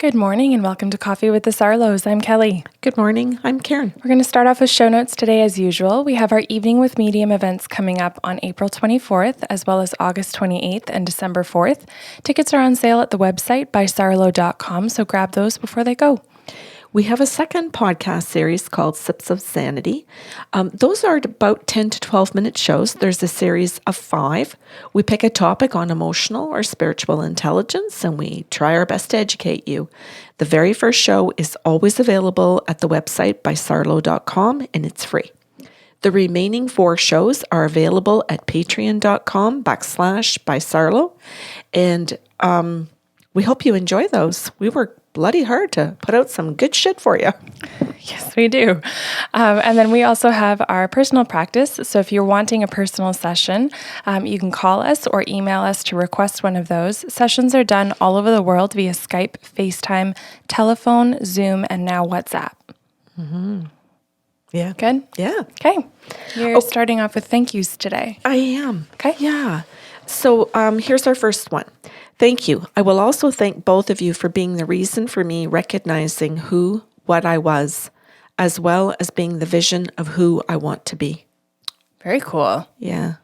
Good morning and welcome to Coffee with the Sarlos. I'm Kelly. Good morning. I'm Karen. We're going to start off with show notes today as usual. We have our Evening with Medium events coming up on April 24th, as well as August 28th and December 4th. Tickets are on sale at the website by sarlo.com, so grab those before they go. We have a second podcast series called Sips of Sanity. Those are about 10 to 12-minute shows. There's a series of 5. We pick a topic on emotional or spiritual intelligence, and we try our best to educate you. The very first show is always available at the website by sarlo.com, and it's free. The remaining 4 shows are available at patreon.com/by-sarlo, and we hope you enjoy those. We work bloody hard to put out some good shit for you. Yes, we do. And then we also have our personal practice. So if you're wanting a personal session, you can call us or email us to request one of those. Sessions are done all over the world via Skype, FaceTime, telephone, Zoom, and now WhatsApp. Mm-hmm. Yeah. Good? Yeah. Okay. You're starting off with thank yous today. I am. Okay. Yeah. So here's our first one. Thank you. I will also thank both of you for being the reason for me recognizing what I was, as well as being the vision of who I want to be. Very cool. Yeah.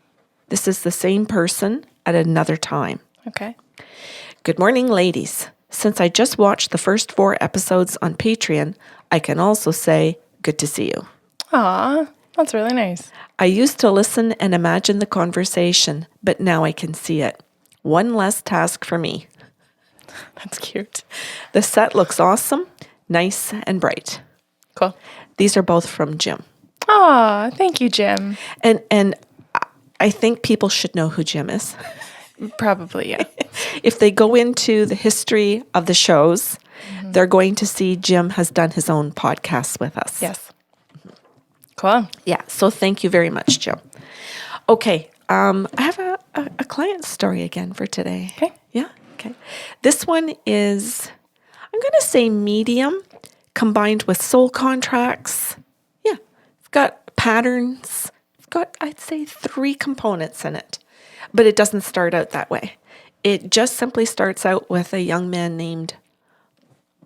This is the same person at another time. Okay. Good morning, ladies. Since I just watched the first 4 episodes on Patreon, I can also say good to see you. Aw, that's really nice. I used to listen and imagine the conversation, but now I can see it. One less task for me. That's cute. The set looks awesome, nice and bright. Cool. These are both from Jim. Aw, thank you, Jim. And I think people should know who Jim is. Probably, yeah. If they go into the history of the shows, they're going to see Jim has done his own podcast with us. Yes. Cool. Yeah, so thank you very much, Jim. Okay, I have a client story again for today. Okay. Yeah, okay. This one is, I'm going to say medium combined with soul contracts. Yeah, it's got patterns. It's got, I'd say, 3 components in it, but it doesn't start out that way. It just simply starts out with a young man named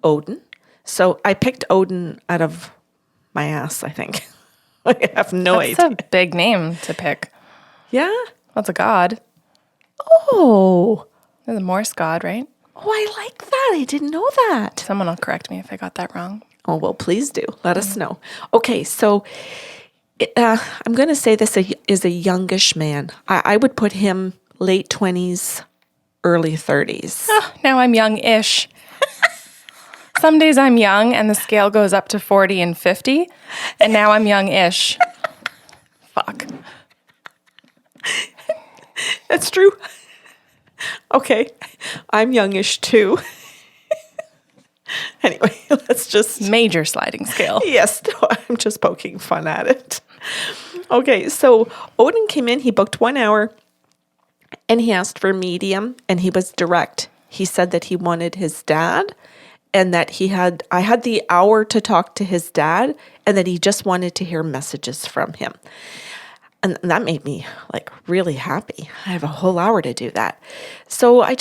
Odin. So I picked Odin out of my ass, I think. I have no idea. That's a big name to pick. Yeah? That's a god. Oh. They're the Morse god, right? Oh, I like that. I didn't know that. Someone will correct me if I got that wrong. Oh, well, please do. Let us know. Okay, so I'm going to say this is a youngish man. I would put him late 20s, early 30s. Oh, now I'm young-ish. Some days I'm young and the scale goes up to 40 and 50, and now I'm young-ish. Fuck. That's true. Okay, I'm youngish too. Anyway, let's just... Major sliding scale. Yes, no, I'm just poking fun at it. Okay, so Odin came in, he booked 1 hour, and he asked for medium, and he was direct. He said that he wanted his dad, and that I had the hour to talk to his dad, and that he just wanted to hear messages from him. And that made me like really happy. I have a whole hour to do that. So I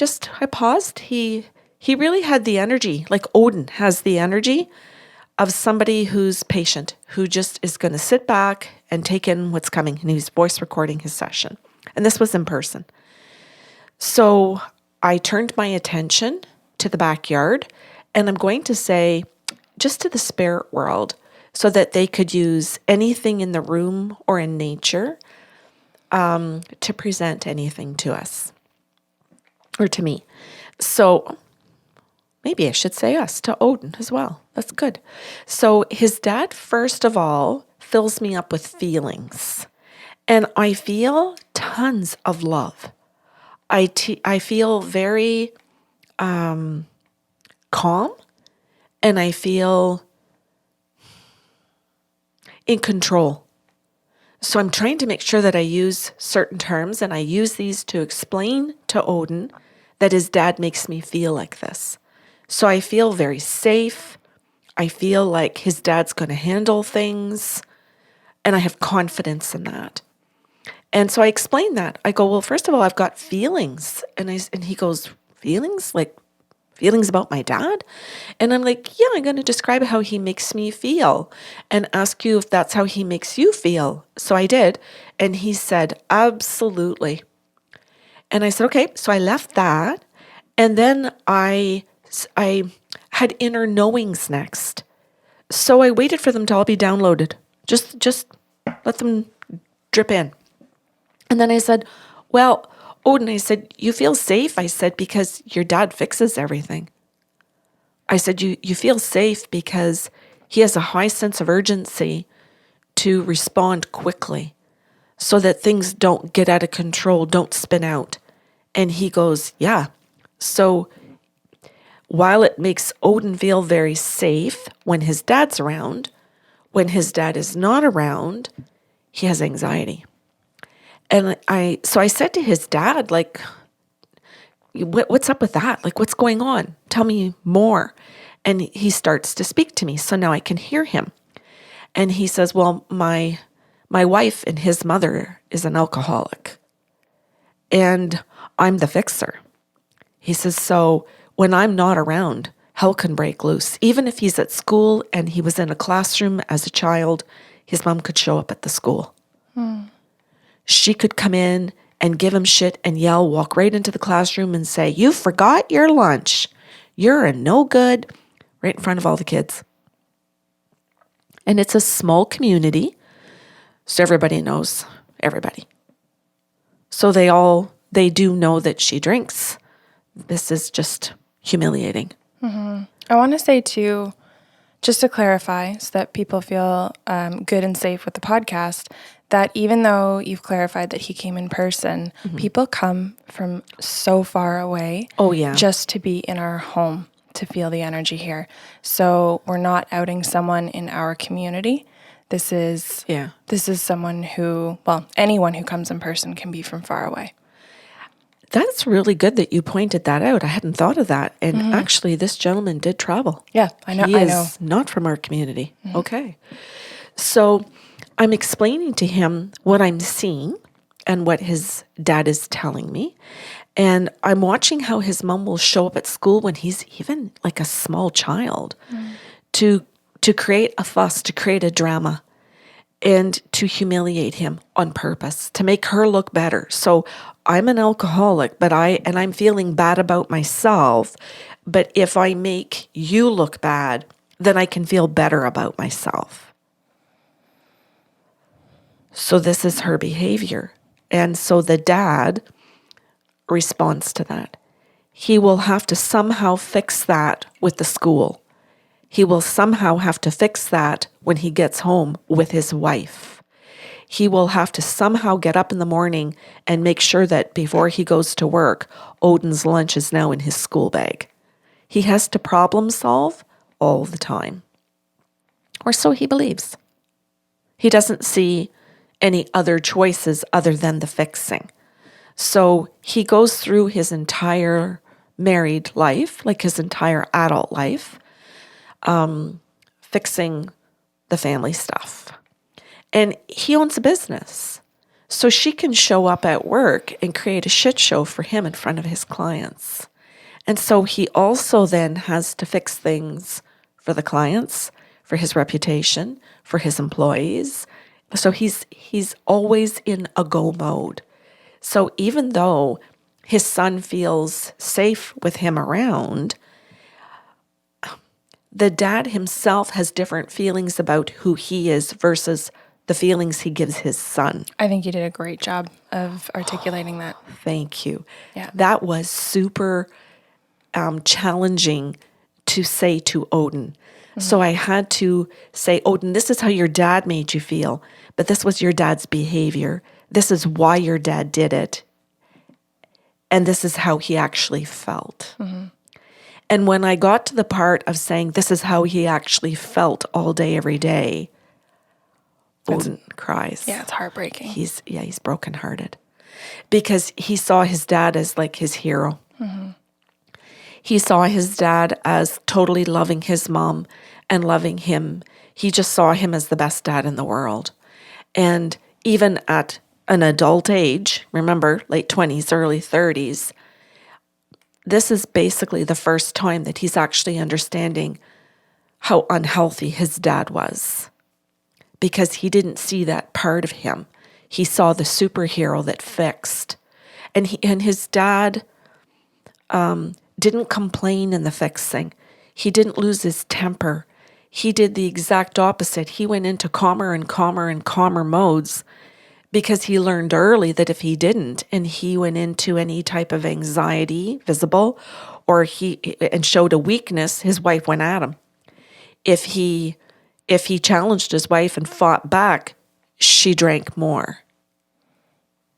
paused. He really had the energy, like Odin has the energy of somebody who's patient, who just is going to sit back and take in what's coming. And he's voice recording his session. And this was in person. So I turned my attention to the backyard, and I'm going to say just to the spirit world, so that they could use anything in the room or in nature to present anything to us or to me. So maybe I should say us, to Odin as well. That's good. So his dad, first of all, fills me up with feelings. And I feel tons of love. I feel very calm, and I feel in control. So I'm trying to make sure that I use certain terms, and I use these to explain to Odin that his dad makes me feel like this. So I feel very safe. I feel like his dad's going to handle things, and I have confidence in that. And so I explained that. I go, well, first of all, I've got feelings. And he goes, feelings? Like feelings about my dad? And I'm like, yeah, I'm going to describe how he makes me feel and ask you if that's how he makes you feel. So I did. And he said, absolutely. And I said, okay. So I left that. And then I had inner knowings next. So I waited for them to all be downloaded. Just let them drip in. And then I said, well, Odin, I said, you feel safe, I said, because your dad fixes everything. I said, you feel safe because he has a high sense of urgency to respond quickly so that things don't get out of control, don't spin out. And he goes, yeah. So while it makes Odin feel very safe when his dad's around, when his dad is not around, he has anxiety. And I said to his dad, like, what's up with that? Like, what's going on? Tell me more. And he starts to speak to me. So now I can hear him. And he says, well, my wife and his mother is an alcoholic. And I'm the fixer. He says, so when I'm not around, hell can break loose. Even if he's at school and he was in a classroom as a child, his mom could show up at the school. She could come in and give him shit and yell, walk right into the classroom and say, you forgot your lunch. You're a no good, right in front of all the kids. And it's a small community, so everybody knows everybody. So they do know that she drinks. This is just humiliating. I want to say too, just to clarify so that people feel good and safe with the podcast, that even though you've clarified that he came in person, people come from so far away just to be in our home, to feel the energy here. So we're not outing someone in our community. This is someone who, well, anyone who comes in person can be from far away. That's really good that you pointed that out. I hadn't thought of that. And actually, this gentleman did travel. Yeah, I know. He is not from our community. Okay. So I'm explaining to him what I'm seeing and what his dad is telling me. And I'm watching how his mom will show up at school when he's even like a small child to create a fuss, to create a drama, and to humiliate him on purpose, to make her look better. So I'm an alcoholic, but I'm feeling bad about myself. But if I make you look bad, then I can feel better about myself. So this is her behavior. And so the dad responds to that. He will have to somehow fix that with the school. He will somehow have to fix that when he gets home with his wife. He will have to somehow get up in the morning and make sure that before he goes to work, Odin's lunch is now in his school bag. He has to problem solve all the time. Or so he believes. He doesn't see any other choices other than the fixing. So he goes through his entire married life, like his entire adult life, fixing the family stuff. And he owns a business. So she can show up at work and create a shit show for him in front of his clients. And so he also then has to fix things for the clients, for his reputation, for his employees. So he's always in a go mode. So even though his son feels safe with him around, the dad himself has different feelings about who he is versus the feelings he gives his son. I think you did a great job of articulating that. Thank you. Yeah. That was super challenging to say to Odin. So I had to say, Odin, this is how your dad made you feel, but this was your dad's behavior. This is why your dad did it. And this is how he actually felt. And when I got to the part of saying this is how he actually felt all day, every day, Odin cries. Yeah, it's heartbreaking. He's brokenhearted because he saw his dad as like his hero. He saw his dad as totally loving his mom and loving him. He just saw him as the best dad in the world. And even at an adult age, remember, late 20s, early 30s, this is basically the first time that he's actually understanding how unhealthy his dad was, because he didn't see that part of him. He saw the superhero that fixed. And his dad didn't complain in the fixing. He didn't lose his temper. He did the exact opposite. He went into calmer and calmer and calmer modes, because he learned early that if he didn't, and he went into any type of anxiety, visible, or and showed a weakness, his wife went at him. If he challenged his wife and fought back, she drank more.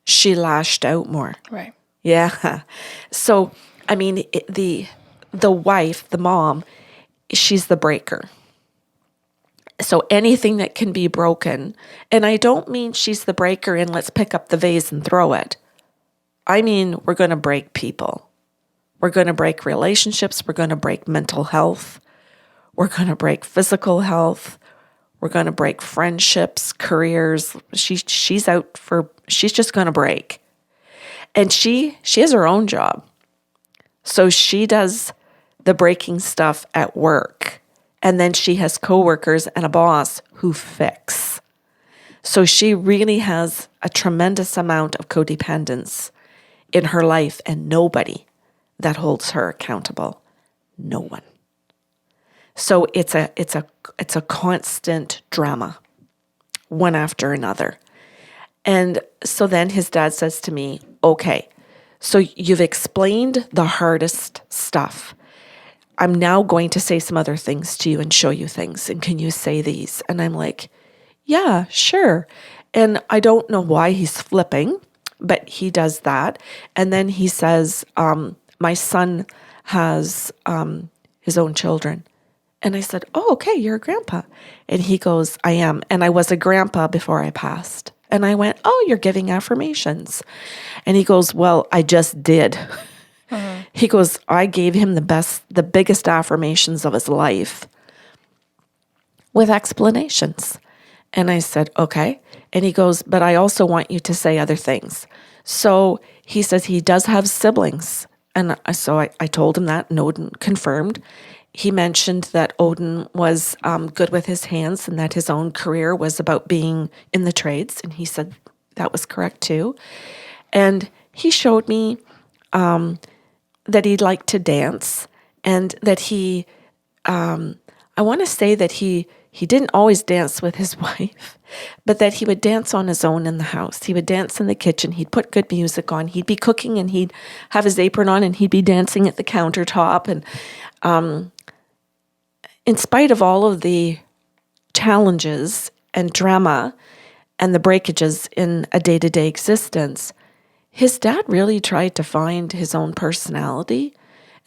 She lashed out more. Right. Yeah. So, I mean, the wife, the mom, she's the breaker. So anything that can be broken, and I don't mean she's the breaker and let's pick up the vase and throw it. I mean, we're going to break people. We're going to break relationships. We're going to break mental health. We're going to break physical health. We're going to break friendships, careers. She's just going to break. And she has her own job. So she does the breaking stuff at work. And then she has coworkers and a boss who fix. So she really has a tremendous amount of codependence in her life, and nobody that holds her accountable. No one. So it's a constant drama, one after another. And so then his dad says to me, okay, so you've explained the hardest stuff. I'm now going to say some other things to you and show you things. And can you say these? And I'm like, yeah, sure. And I don't know why he's flipping, but he does that. And then he says, my son has his own children. And I said, oh, okay, you're a grandpa. And he goes, I am. And I was a grandpa before I passed. And I went, oh, you're giving affirmations. And he goes, well, I just did. He goes, I gave him the biggest affirmations of his life with explanations. And I said, okay. And he goes, but I also want you to say other things. So he says he does have siblings. And so I told him that, and Odin confirmed. He mentioned that Odin was good with his hands and that his own career was about being in the trades. And he said that was correct too. And he showed me that he liked to dance, and that I want to say that he didn't always dance with his wife, but that he would dance on his own in the house. He would dance in the kitchen. He'd put good music on. He'd be cooking and he'd have his apron on and he'd be dancing at the countertop. And in spite of all of the challenges and drama and the breakages in a day-to-day existence, his dad really tried to find his own personality.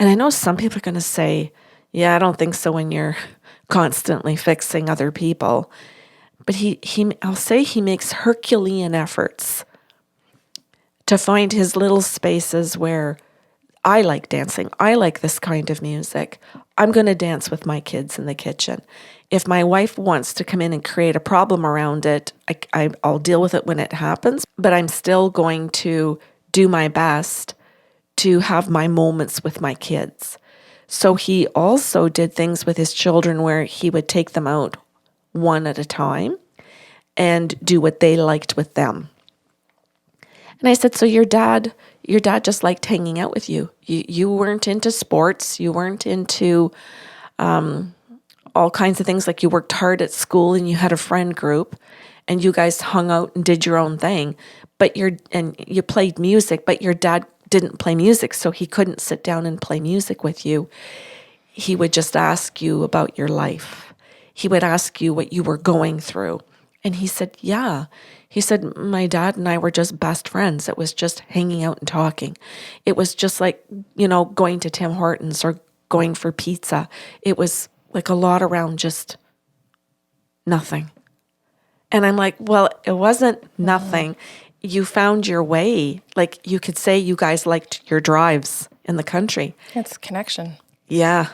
And I know some people are going to say, yeah, I don't think so when you're constantly fixing other people. But I'll say he makes Herculean efforts to find his little spaces where I like dancing. I like this kind of music. I'm going to dance with my kids in the kitchen. If my wife wants to come in and create a problem around it, I'll deal with it when it happens, but I'm still going to do my best to have my moments with my kids. So he also did things with his children where he would take them out one at a time and do what they liked with them. And I said, so your dad just liked hanging out with you. You weren't into sports. You weren't into all kinds of things, like you worked hard at school and you had a friend group and you guys hung out and did your own thing, and you played music, but your dad didn't play music, so he couldn't sit down and play music with you. He would just ask you about your life. He would ask you what you were going through. And he said, yeah. He said, my dad and I were just best friends. It was just hanging out and talking. It was just like, going to Tim Hortons or going for pizza. It was like a lot around just nothing. And I'm like, well, it wasn't nothing. You found your way. Like you could say you guys liked your drives in the country. It's connection. Yeah.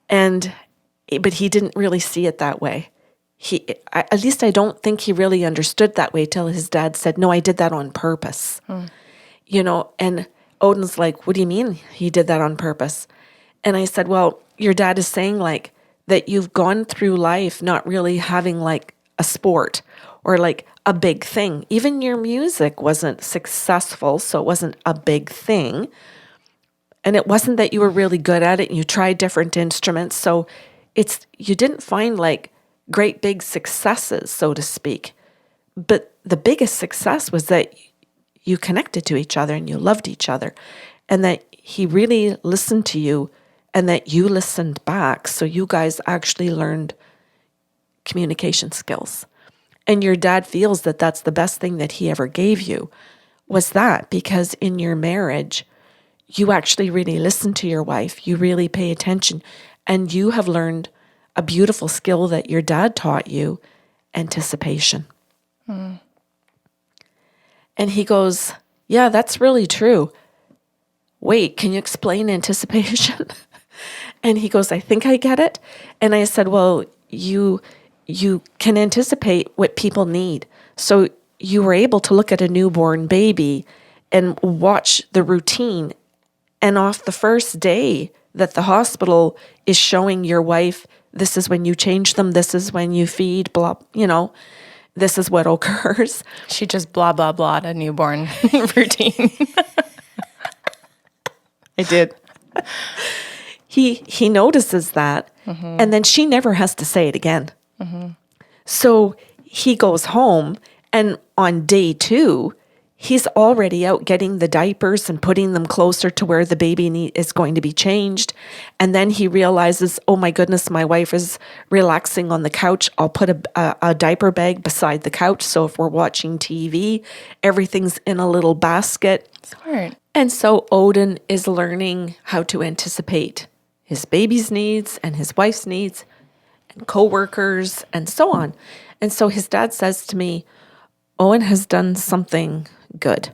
But he didn't really see it that way. At least I don't think he really understood that way till his dad said, no, I did that on purpose. And Odin's like, what do you mean he did that on purpose? And I said, well, your dad is saying like that you've gone through life not really having like a sport or like a big thing. Even your music wasn't successful, so it wasn't a big thing. And it wasn't that you were really good at it and you tried different instruments. So you didn't find like great big successes, so to speak. But the biggest success was that you connected to each other and you loved each other and that he really listened to you and that you listened back. So you guys actually learned communication skills. And your dad feels that that's the best thing that he ever gave you was that, because in your marriage, you actually really listen to your wife. You really pay attention and you have learned a beautiful skill that your dad taught you, anticipation. And he goes, yeah, that's really true. Wait, can you explain anticipation? And he goes, I think I get it. And I said, well, you can anticipate what people need. So you were able to look at a newborn baby and watch the routine. And off the first day that the hospital is showing your wife, this is when you change them, this is when you feed, blah, this is what occurs. She just blah, blah, blah a newborn routine. I did. He notices that, and then she never has to say it again. So he goes home, and on day 2, he's already out getting the diapers and putting them closer to where the baby is going to be changed. And then he realizes, oh my goodness, my wife is relaxing on the couch. I'll put a diaper bag beside the couch. So if we're watching TV, everything's in a little basket. Smart. And so Odin is learning how to anticipate his baby's needs and his wife's needs and coworkers and so on. And so his dad says to me, Owen has done something good.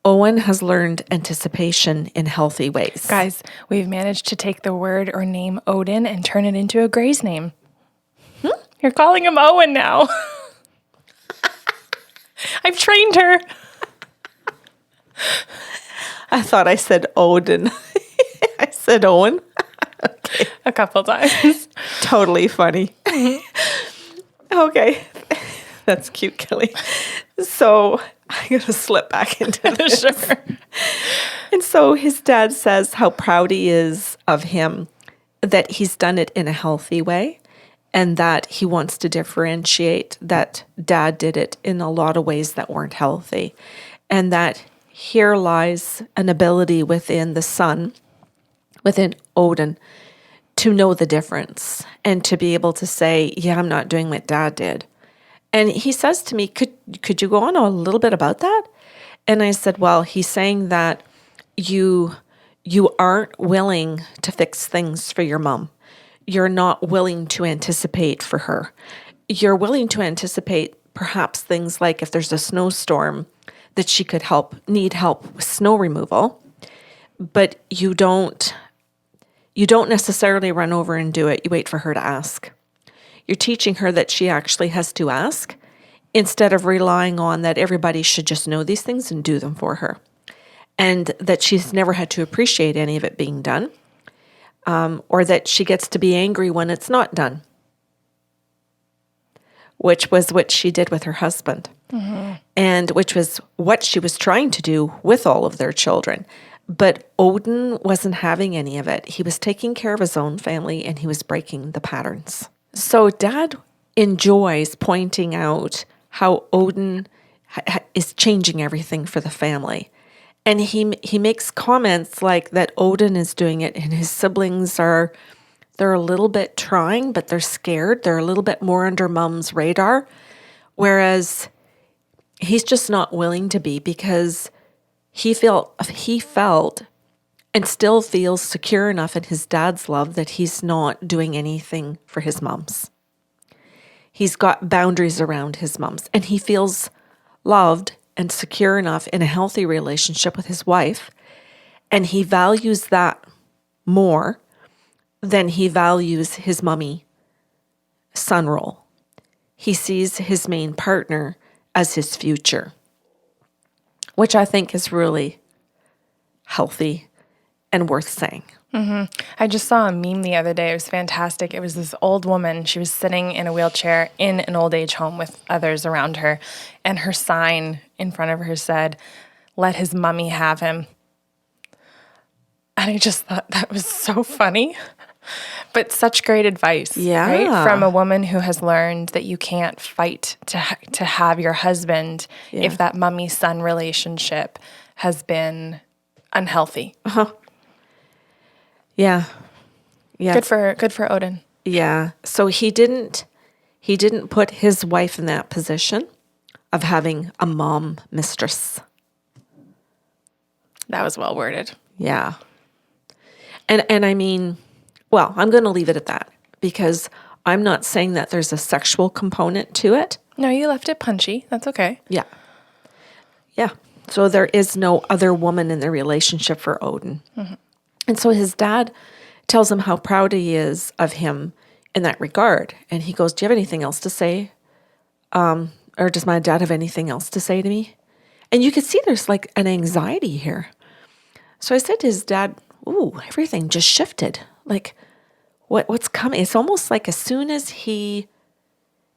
Owen has learned anticipation in healthy ways. Guys, we've managed to take the word or name Odin and turn it into a Grey's name. You're calling him Owen now. I've trained her. I thought I said Odin. I said Owen. Okay. A couple times. Totally funny. Okay. That's cute, Kelly. So I'm going to slip back into this. Sure. And so his dad says how proud he is of him, that he's done it in a healthy way, and that he wants to differentiate that dad did it in a lot of ways that weren't healthy, and that here lies an ability within the son, within Odin, to know the difference and to be able to say, yeah, I'm not doing what dad did. And he says to me, could you go on a little bit about that? And I said, well, he's saying that you aren't willing to fix things for your mom. You're not willing to anticipate for her. You're willing to anticipate perhaps things like if there's a snowstorm that she could need help with snow removal, but you don't necessarily run over and do it. You wait for her to ask. You're teaching her that she actually has to ask instead of relying on that everybody should just know these things and do them for her. And that she's never had to appreciate any of it being done, or that she gets to be angry when it's not done, which was what she did with her husband, and which was what she was trying to do with all of their children. But Odin wasn't having any of it. He was taking care of his own family, and he was breaking the patterns. So Dad enjoys pointing out how Odin is changing everything for the family. And he makes comments like that Odin is doing it and his siblings they're a little bit trying, but they're scared. They're a little bit more under mom's radar. Whereas he's just not willing to be because he felt and still feels secure enough in his dad's love that he's not doing anything for his moms. He's got boundaries around his moms, and he feels loved and secure enough in a healthy relationship with his wife, and he values that more than he values his mommy-son role. He sees his main partner as his future, which I think is really healthy, and worth saying. I just saw a meme the other day. It was fantastic. It was this old woman. She was sitting in a wheelchair in an old age home with others around her. And her sign in front of her said, "Let his mummy have him." And I just thought that was so funny. But such great advice, Yeah. right? From a woman who has learned that you can't fight to have your husband if that mummy-son relationship has been unhealthy. Yeah. Yeah. Good for Odin. Yeah. So he didn't put his wife in that position of having a mom mistress. That was well worded. Yeah. And I mean, well, I'm going to leave it at that because I'm not saying that there's a sexual component to it. No, you left it punchy. That's okay. Yeah. Yeah. So there is no other woman in the relationship for Odin. And so his dad tells him how proud he is of him in that regard. And he goes, "Do you have anything else to say? Or does my dad have anything else to say to me?" And you could see there's like an anxiety here. So I said to his dad, "Ooh, everything just shifted. Like what's coming?" It's almost like as soon as he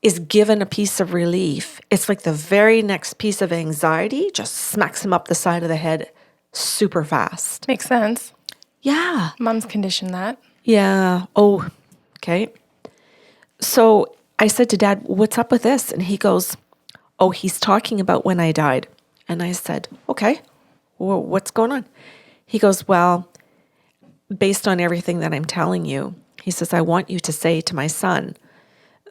is given a piece of relief, it's like the very next piece of anxiety just smacks him up the side of the head super fast. Makes sense. Yeah. Mom's conditioned that. Yeah. Oh, okay. So I said to Dad, "What's up with this?" And he goes, "Oh, he's talking about when I died." And I said, "Okay, well, what's going on?" He goes, "Well, based on everything that I'm telling you," he says, "I want you to say to my son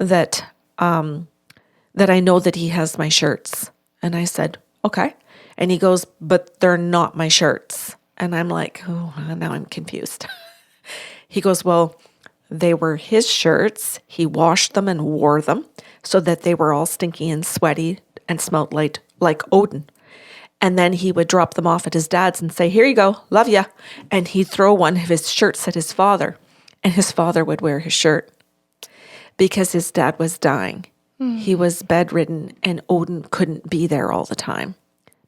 that that I know that he has my shirts." And I said, "Okay." And he goes, "But they're not my shirts." And I'm like, oh, now I'm confused. He goes, "Well, they were his shirts. He washed them and wore them so that they were all stinky and sweaty and smelled like Odin. And then he would drop them off at his dad's and say, 'Here you go, love ya.' And he'd throw one of his shirts at his father. And his father would wear his shirt because his dad was dying. He was bedridden and Odin couldn't be there all the time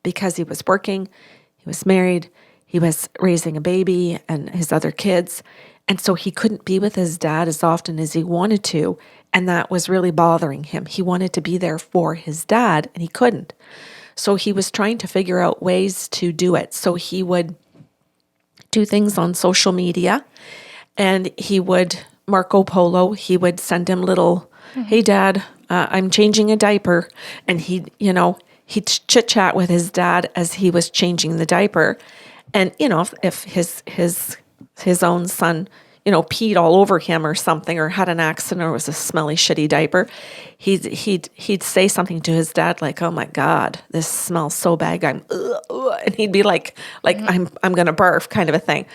because he was working, he was married, he was raising a baby and his other kids. And so he couldn't be with his dad as often as he wanted to. And that was really bothering him. He wanted to be there for his dad and he couldn't. So he was trying to figure out ways to do it. So he would do things on social media and he would, Marco Polo, he would send him little, "Hey Dad, I'm changing a diaper." And he'd chit chat with his dad as he was changing the diaper. And, if his own son, peed all over him or something, or had an accident, or was a smelly, shitty diaper, he'd say something to his dad like, "Oh my God, this smells so bad." And he'd be like, I'm gonna barf, kind of a thing,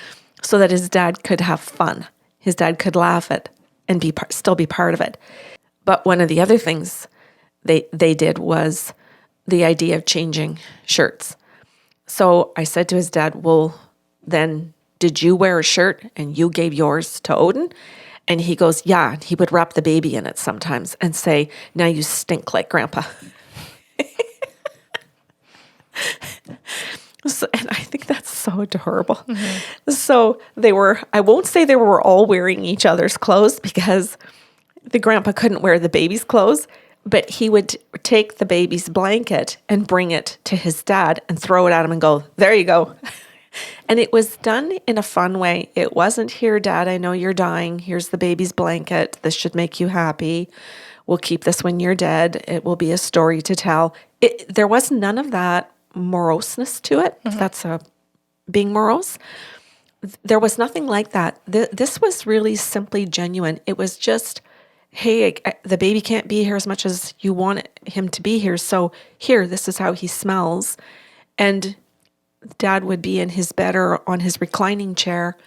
so that his dad could have fun. His dad could laugh at and still be part of it. But one of the other things they did was the idea of changing shirts. So I said to his dad, "Well, then did you wear a shirt and you gave yours to Odin?" And he goes, "Yeah." He would wrap the baby in it sometimes and say, "Now you stink like Grandpa." And I think that's so adorable. So I won't say they were all wearing each other's clothes because the grandpa couldn't wear the baby's clothes, but he would take the baby's blanket and bring it to his dad and throw it at him and go, "There you go." And it was done in a fun way. It wasn't, "Here, Dad, I know you're dying. Here's the baby's blanket. This should make you happy. We'll keep this when you're dead. It will be a story to tell." There was none of that moroseness to it. If that's being morose. There was nothing like that. This was really simply genuine. It was just, "Hey, the baby can't be here as much as you want him to be here. So here, this is how he smells." And Dad would be in his bed or on his reclining chair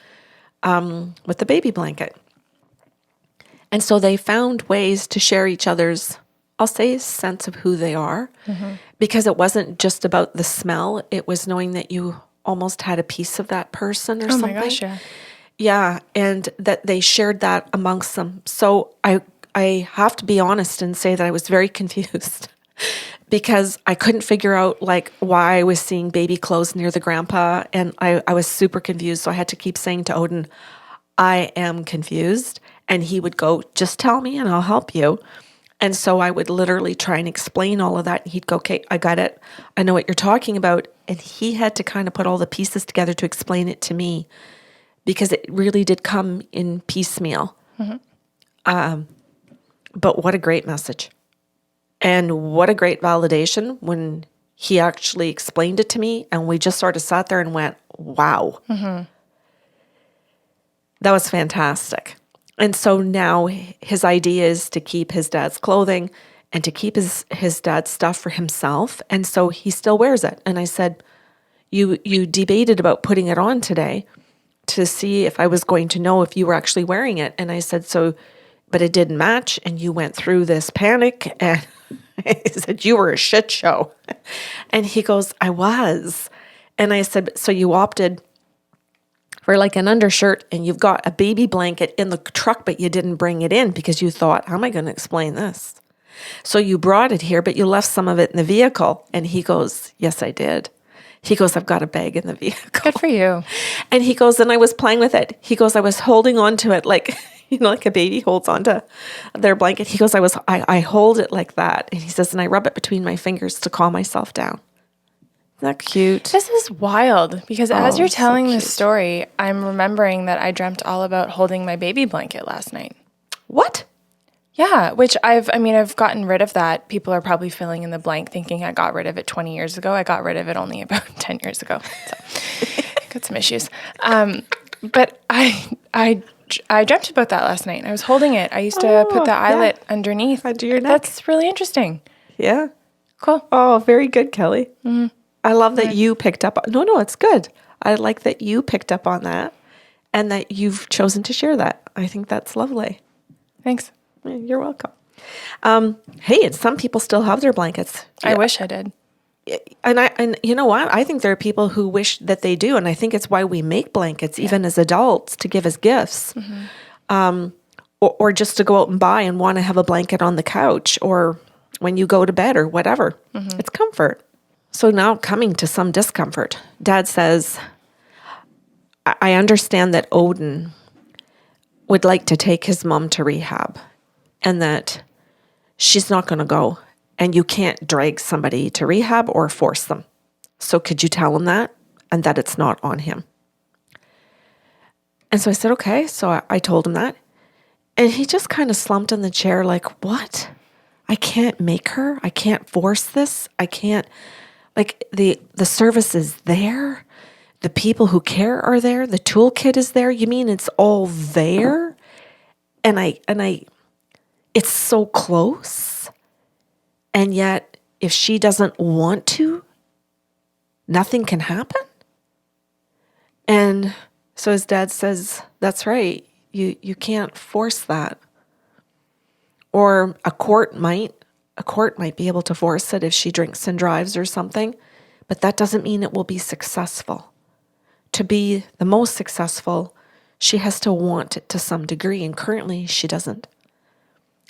with the baby blanket. And so they found ways to share each other's, I'll say, sense of who they are, because it wasn't just about the smell. It was knowing that you almost had a piece of that person or something. Oh my gosh, yeah. Yeah, and that they shared that amongst them. So I have to be honest and say that I was very confused because I couldn't figure out like why I was seeing baby clothes near the grandpa. And I was super confused. So I had to keep saying to Odin, I am confused. And he would go, just tell me and I'll help you. And so I would literally try and explain all of that. And he'd go, okay, I got it. I know what you're talking about. And he had to kind of put all the pieces together to explain it to me because it really did come in piecemeal. But what a great message. And what a great validation when he actually explained it to me and we just sort of sat there and went, wow. That was fantastic. And so now his idea is to keep his dad's clothing and to keep his dad's stuff for himself. And so he still wears it. And I said, you debated about putting it on today to see if I was going to know if you were actually wearing it. And I said, but it didn't match. And you went through this panic and he said, you were a shit show. And he goes, I was. And I said, so you opted for like an undershirt and you've got a baby blanket in the truck, but you didn't bring it in because you thought, how am I going to explain this? So you brought it here, but you left some of it in the vehicle. And he goes, yes, I did. He goes, I've got a bag in the vehicle. Good for you. And he goes, and I was playing with it. He goes, I was holding on to it like, like a baby holds onto their blanket. He goes, I hold it like that. And he says, and I rub it between my fingers to calm myself down. Isn't that cute? This is wild because as you're so telling this cute. story, I'm remembering that I dreamt all about holding my baby blanket last night. What? Yeah, which I've gotten rid of that. People are probably filling in the blank thinking I got rid of it 20 years ago. I got rid of it only about 10 years ago. So got some issues. But I dreamt about that last night. I was holding it. I used to put the eyelet underneath. Under your neck. That's really interesting. Yeah. Cool. Oh, very good, Kelly. I love that you picked up. No, it's good. I like that you picked up on that and that you've chosen to share that. I think that's lovely. Thanks. You're welcome. Hey, and some people still have their blankets. I wish I did. And you know what? I think there are people who wish that they do. And I think it's why we make blankets, even as adults, to give as gifts. Or just to go out and buy and want to have a blanket on the couch or when you go to bed or whatever. It's comfort. So now coming to some discomfort. Dad says, I understand that Odin would like to take his mom to rehab and that she's not going to go and you can't drag somebody to rehab or force them. So could you tell him that and that it's not on him? And so I said, okay. So I told him that. And he just kind of slumped in the chair like, what? I can't make her. I can't force this. I can't, like the service is there. The people who care are there. The toolkit is there. You mean it's all there? And it's so close. And yet, if she doesn't want to, nothing can happen. And so his dad says, that's right. You can't force that. Or a court might be able to force it if she drinks and drives or something, but that doesn't mean it will be successful. To be the most successful, she has to want it to some degree, and currently she doesn't.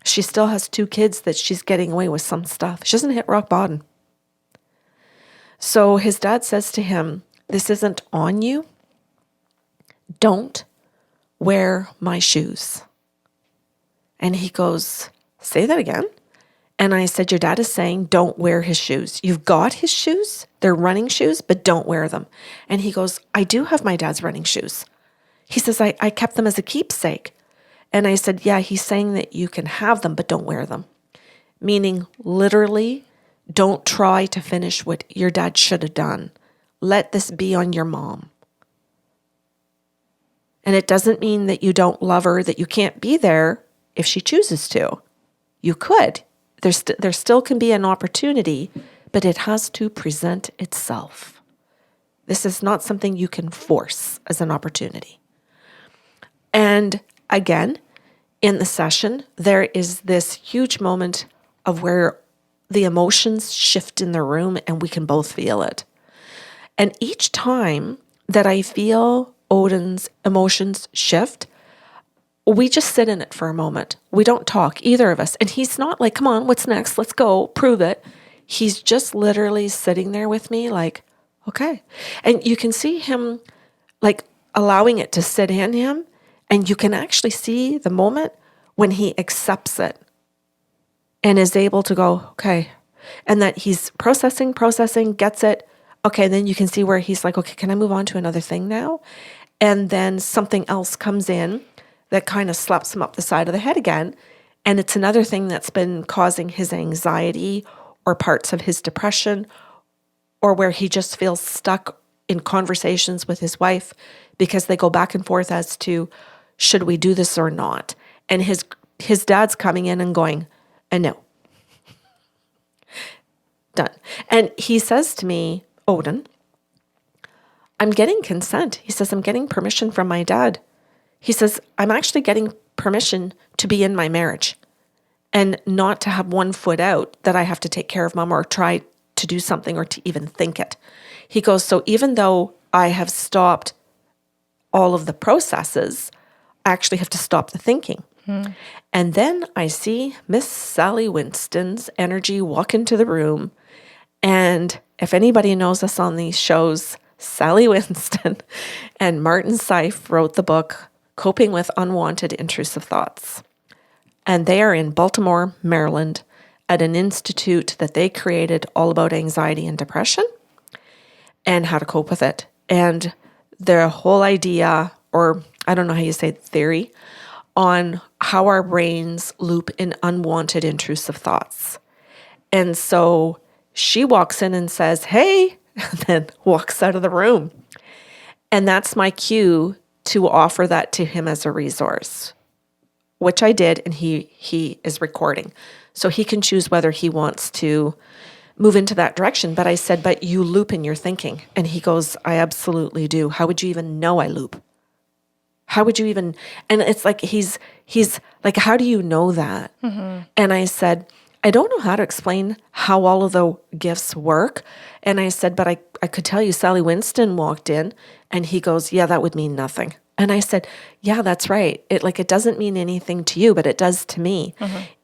She still has 2 kids that she's getting away with some stuff. She doesn't hit rock bottom. So his dad says to him, this isn't on you. Don't wear my shoes. And he goes, say that again. And I said, your dad is saying, don't wear his shoes. You've got his shoes. They're running shoes, but don't wear them. And he goes, I do have my dad's running shoes. He says, I kept them as a keepsake. And I said, yeah, he's saying that you can have them, but don't wear them. Meaning literally, don't try to finish what your dad should have done. Let this be on your mom. And it doesn't mean that you don't love her, that you can't be there if she chooses to. You could. There still can be an opportunity, but it has to present itself. This is not something you can force as an opportunity. And again, in the session, there is this huge moment of where the emotions shift in the room and we can both feel it. And each time that I feel Odin's emotions shift, we just sit in it for a moment. We don't talk, either of us. And he's not like, come on, what's next? Let's go, prove it. he's just literally sitting there with me like, okay. And you can see him like allowing it to sit in him. And you can actually see the moment when he accepts it and is able to go, okay. And that he's processing, gets it. Okay, then you can see where he's like, okay, can I move on to another thing now? And then something else comes in that kind of slaps him up the side of the head again. And it's another thing that's been causing his anxiety or parts of his depression, or where he just feels stuck in conversations with his wife because they go back and forth as to, should we do this or not? And his dad's coming in and going, no. Done. And he says to me, Odin, I'm getting consent. He says, I'm getting permission from my dad. He says, I'm actually getting permission to be in my marriage and not to have one foot out that I have to take care of mom or try to do something or to even think it. He goes, so even though I have stopped all of the processes, I actually have to stop the thinking. And then I see Miss Sally Winston's energy walk into the room. And if anybody knows us on these shows, Sally Winston and Martin Seif wrote the book, Coping with Unwanted Intrusive Thoughts. And they are in Baltimore, Maryland, at an institute that they created all about anxiety and depression and how to cope with it. And their whole idea, or I don't know how you say theory, on how our brains loop in unwanted intrusive thoughts. And so she walks in and says, hey, and then walks out of the room. And that's my cue to offer that to him as a resource, which I did, and he is recording. So he can choose whether he wants to move into that direction. But I said, but you loop in your thinking. And he goes, I absolutely do. How would you even know I loop? How would you even, and it's like, he's like, how do you know that? And I said, I don't know how to explain how all of the gifts work. And I said, but I could tell you Sally Winston walked in and he goes, yeah, that would mean nothing. And I said, yeah, that's right. It doesn't mean anything to you, but it does to me.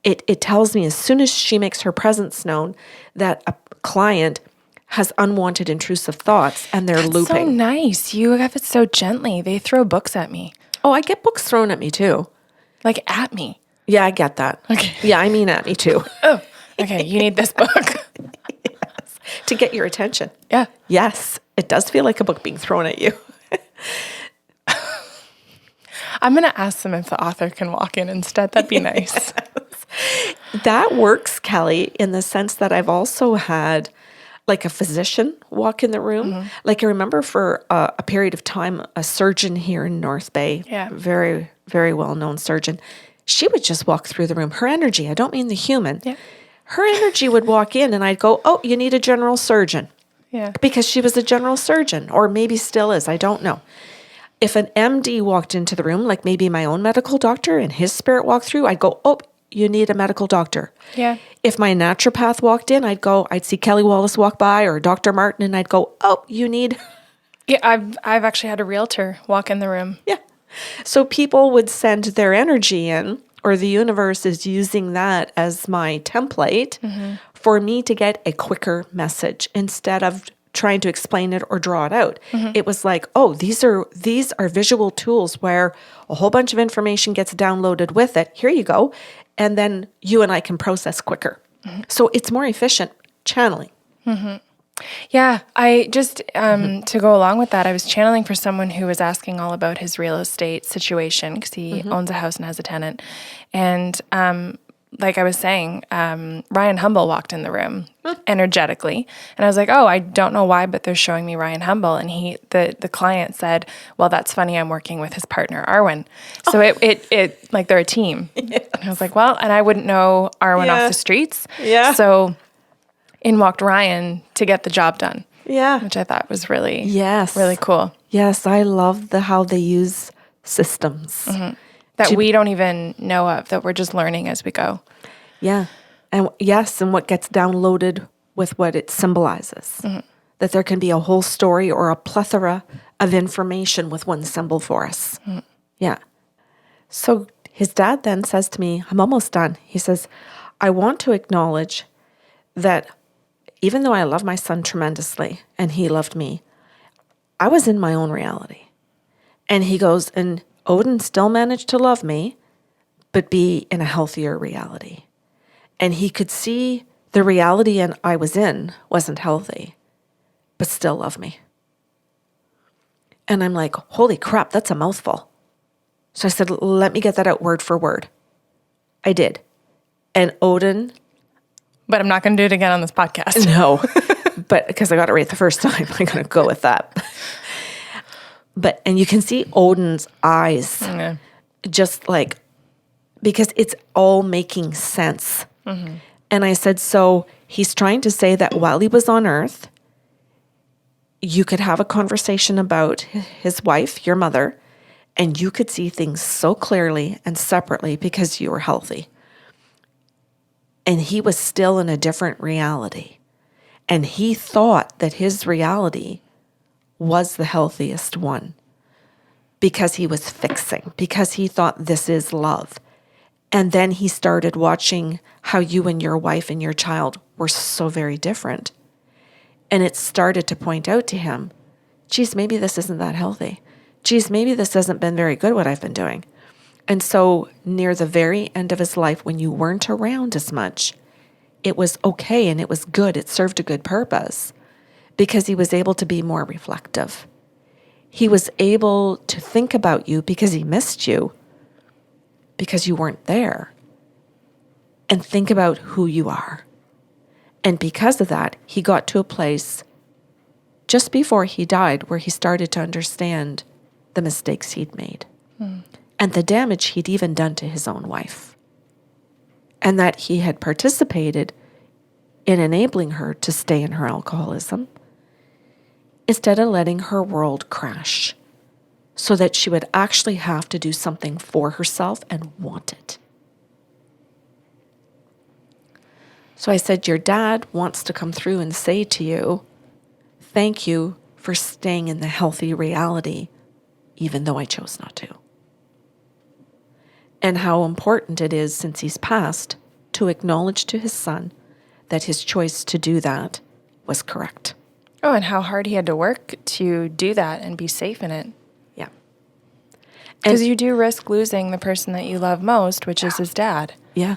It tells me as soon as she makes her presence known that a client has unwanted intrusive thoughts and they're looping. So nice. You have it so gently. They throw books at me. Oh, I get books thrown at me too. Like at me. Yeah, I get that. Okay. Yeah, I mean at me too. Oh, okay. You need this book. Yes. To get your attention. Yeah. Yes, it does feel like a book being thrown at you. I'm going to ask them if the author can walk in instead. That'd be nice. Yes. That works, Kelly, in the sense that I've also had like a physician walk in the room. Like I remember for a period of time, a surgeon here in North Bay, very, very well-known surgeon, she would just walk through the room. Her energy, I don't mean the human, her energy would walk in and I'd go, oh, you need a general surgeon. Yeah. Because she was a general surgeon, or maybe still is, I don't know. If an MD walked into the room, like maybe my own medical doctor and his spirit walked through, I'd go, oh, you need a medical doctor. Yeah. If my naturopath walked in, I'd see Kelly Wallace walk by or Dr. Martin and I'd go, oh, you need. Yeah, I've actually had a realtor walk in the room. Yeah. So people would send their energy in, or the universe is using that as my template for me to get a quicker message instead of trying to explain it or draw it out. It was like, oh, these are visual tools where a whole bunch of information gets downloaded with it. Here you go. And then you and I can process quicker. So it's more efficient channeling. Yeah, I just, to go along with that, I was channeling for someone who was asking all about his real estate situation because he owns a house and has a tenant. And like I was saying, Ryan Humble walked in the room energetically. And I was like, oh, I don't know why, but they're showing me Ryan Humble. And the client said, well, that's funny. I'm working with his partner, Arwen. So it like they're a team. Yes. And I was like, well, and I wouldn't know Arwen off the streets. Yeah. So in walked Ryan to get the job done. Yeah. Which I thought was really, yes, really cool. Yes, I love how they use systems. That we don't even know of, that we're just learning as we go. Yeah. And yes, and what gets downloaded with what it symbolizes. That there can be a whole story or a plethora of information with one symbol for us. Yeah. So his dad then says to me, I'm almost done. He says, I want to acknowledge that even though I love my son tremendously and he loved me, I was in my own reality. And he goes, and Odin still managed to love me, but be in a healthier reality. And he could see the reality I was in wasn't healthy, but still love me. And I'm like, holy crap, that's a mouthful. So I said, let me get that out word for word. I did. And Odin... But I'm not going to do it again on this podcast. No, but because I got it right the first time, I'm going to go with that. And you can see Odin's eyes just like, because it's all making sense. Mm-hmm. And I said, so he's trying to say that while he was on Earth, you could have a conversation about his wife, your mother, and you could see things so clearly and separately because you were healthy. And he was still in a different reality. And he thought that his reality was the healthiest one because he was fixing, because he thought this is love. And then he started watching how you and your wife and your child were so very different. And it started to point out to him, geez, maybe this isn't that healthy. Geez, maybe this hasn't been very good what I've been doing. And so near the very end of his life, when you weren't around as much, it was okay and it was good. It served a good purpose because he was able to be more reflective. He was able to think about you because he missed you because you weren't there, and think about who you are. And because of that, he got to a place just before he died where he started to understand the mistakes he'd made. And the damage he'd even done to his own wife. And that he had participated in enabling her to stay in her alcoholism instead of letting her world crash so that she would actually have to do something for herself and want it. So I said, your dad wants to come through and say to you, thank you for staying in the healthy reality, even though I chose not to. And how important it is, since he's passed, to acknowledge to his son that his choice to do that was correct. Oh, and how hard he had to work to do that and be safe in it. Yeah. Because you do risk losing the person that you love most, which is his dad. Yeah.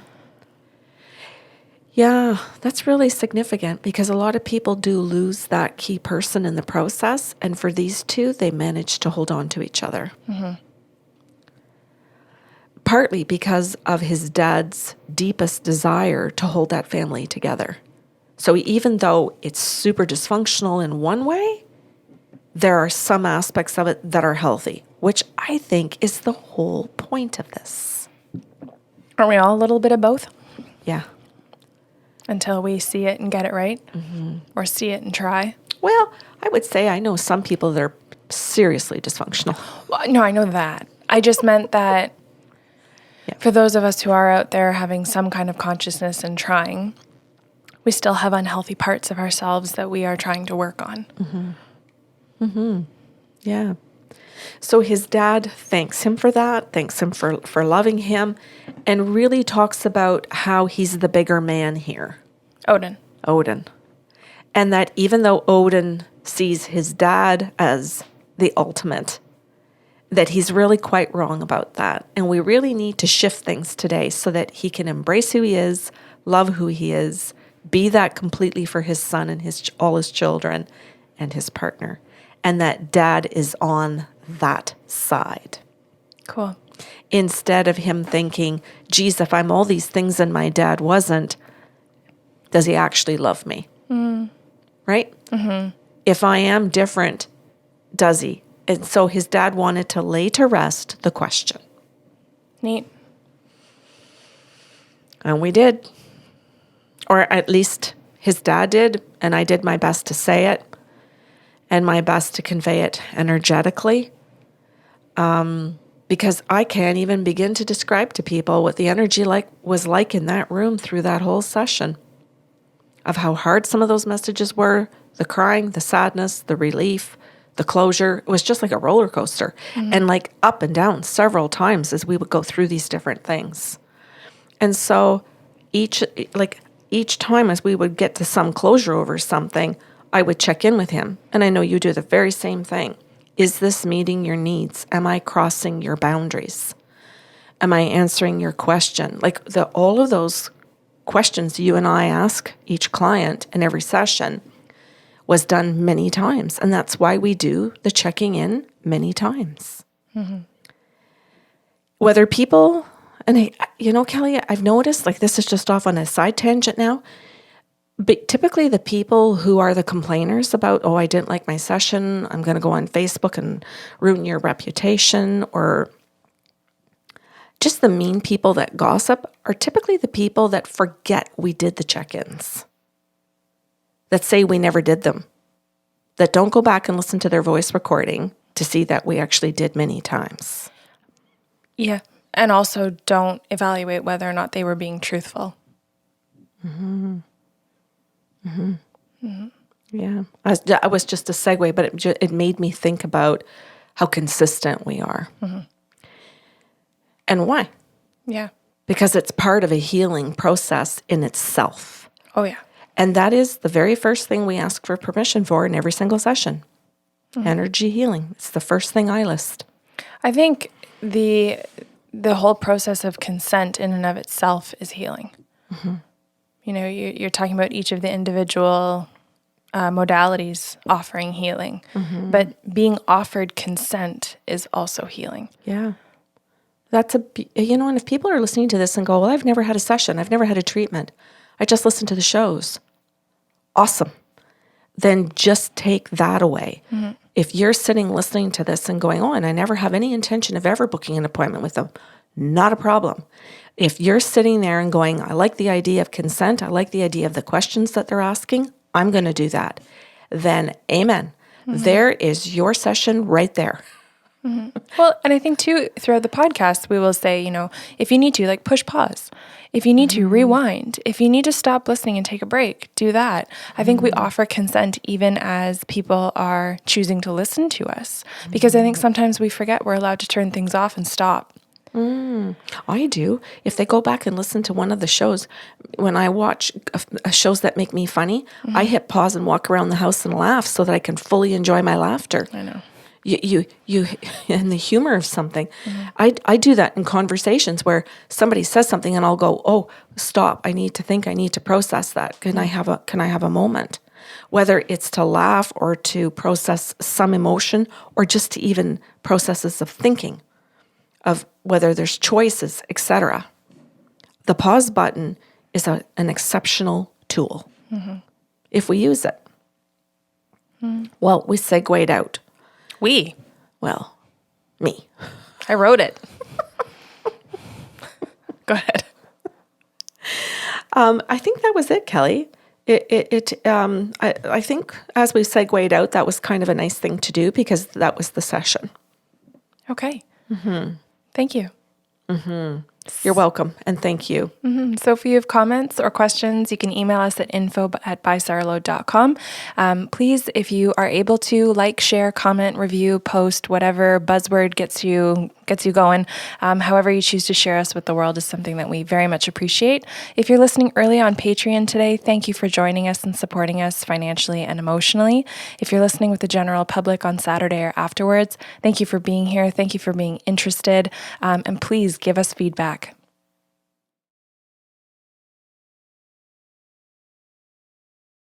Yeah, that's really significant because a lot of people do lose that key person in the process. And for these two, they managed to hold on to each other. Mm-hmm. Partly because of his dad's deepest desire to hold that family together. So even though it's super dysfunctional in one way, there are some aspects of it that are healthy, which I think is the whole point of this. Aren't we all a little bit of both? Yeah. Until we see it and get it right, or see it and try. Well, I would say I know some people that are seriously dysfunctional. Well, no, I know that. I just meant that for those of us who are out there having some kind of consciousness and trying, we still have unhealthy parts of ourselves that we are trying to work on. Mm-hmm. Mm-hmm. Yeah. So his dad thanks him for that, thanks him for loving him, and really talks about how he's the bigger man here. Odin. And that even though Odin sees his dad as the ultimate, that he's really quite wrong about that. And we really need to shift things today so that he can embrace who he is, love who he is, be that completely for his son and all his children and his partner. And that dad is on that side. Cool. Instead of him thinking, geez, if I'm all these things and my dad wasn't, does he actually love me? Mm. Right? Mm-hmm. If I am different, does he? And so his dad wanted to lay to rest the question. Neat. And we did. Or at least his dad did, and I did my best to say it and my best to convey it energetically. Because I can't even begin to describe to people what the energy was like in that room through that whole session, of how hard some of those messages were, the crying, the sadness, the relief, the closure. It was just like a roller coaster, and like up and down several times as we would go through these different things. And so each time as we would get to some closure over something, I would check in with him. And I know you do the very same thing. Is this meeting your needs? Am I crossing your boundaries? Am I answering your question? Like all of those questions you and I ask each client in every session was done many times. And that's why we do the checking in many times. Mm-hmm. Whether people, and Kelly, I've noticed, like this is just off on a side tangent now, but typically the people who are the complainers about, oh, I didn't like my session, I'm going to go on Facebook and ruin your reputation, or just the mean people that gossip are typically the people that forget we did the check-ins, that say we never did them, that don't go back and listen to their voice recording to see that we actually did many times. Yeah. And also don't evaluate whether or not they were being truthful. Mm-hmm. Mm-hmm. Mm-hmm. Yeah. I was just a segue, but it made me think about how consistent we are. Mm-hmm. And why? Yeah. Because it's part of a healing process in itself. Oh, yeah. And that is the very first thing we ask for permission for in every single session. Mm-hmm. Energy healing. It's the first thing I list. I think the whole process of consent in and of itself is healing. Mm-hmm. You're talking about each of the individual modalities offering healing, mm-hmm. but being offered consent is also healing. Yeah. And if people are listening to this and go, well, I've never had a session, I've never had a treatment, I just listen to the shows. Awesome. Then just take that away. Mm-hmm. If you're sitting listening to this and going, oh, and I never have any intention of ever booking an appointment with them, not a problem. If you're sitting there and going, I like the idea of consent, I like the idea of the questions that they're asking, I'm going to do that. Then amen. Mm-hmm. There is your session right there. Mm-hmm. Well, and I think too, throughout the podcast, we will say, if you need to, like push pause. If you need to, rewind. If you need to stop listening and take a break, do that. I think we offer consent even as people are choosing to listen to us, because I think sometimes we forget we're allowed to turn things off and stop. I do. If they go back and listen to one of the shows, when I watch shows that make me funny, I hit pause and walk around the house and laugh so that I can fully enjoy my laughter. I know. You and the humor of something. I do that in conversations where somebody says something and I'll go, oh, stop. I need to think. I need to process that. Can I have a moment? Whether it's to laugh or to process some emotion or just to even processes of thinking, of whether there's choices, etc. The pause button is an exceptional tool if we use it. Well, we segued out. Well, me. I wrote it. Go ahead. I think that was it, Kelly. I think as we segued out, that was kind of a nice thing to do because that was the session. Okay. Mm-hmm. Thank you. Mm-hmm. You're welcome, and thank you. Mm-hmm. So if you have comments or questions, you can email us at info@bysarlo.com. Please, if you are able to, like, share, comment, review, post, whatever buzzword gets you going. However you choose to share us with the world is something that we very much appreciate. If you're listening early on Patreon today, thank you for joining us and supporting us financially and emotionally. If you're listening with the general public on Saturday or afterwards, thank you for being here. Thank you for being interested. And please give us feedback.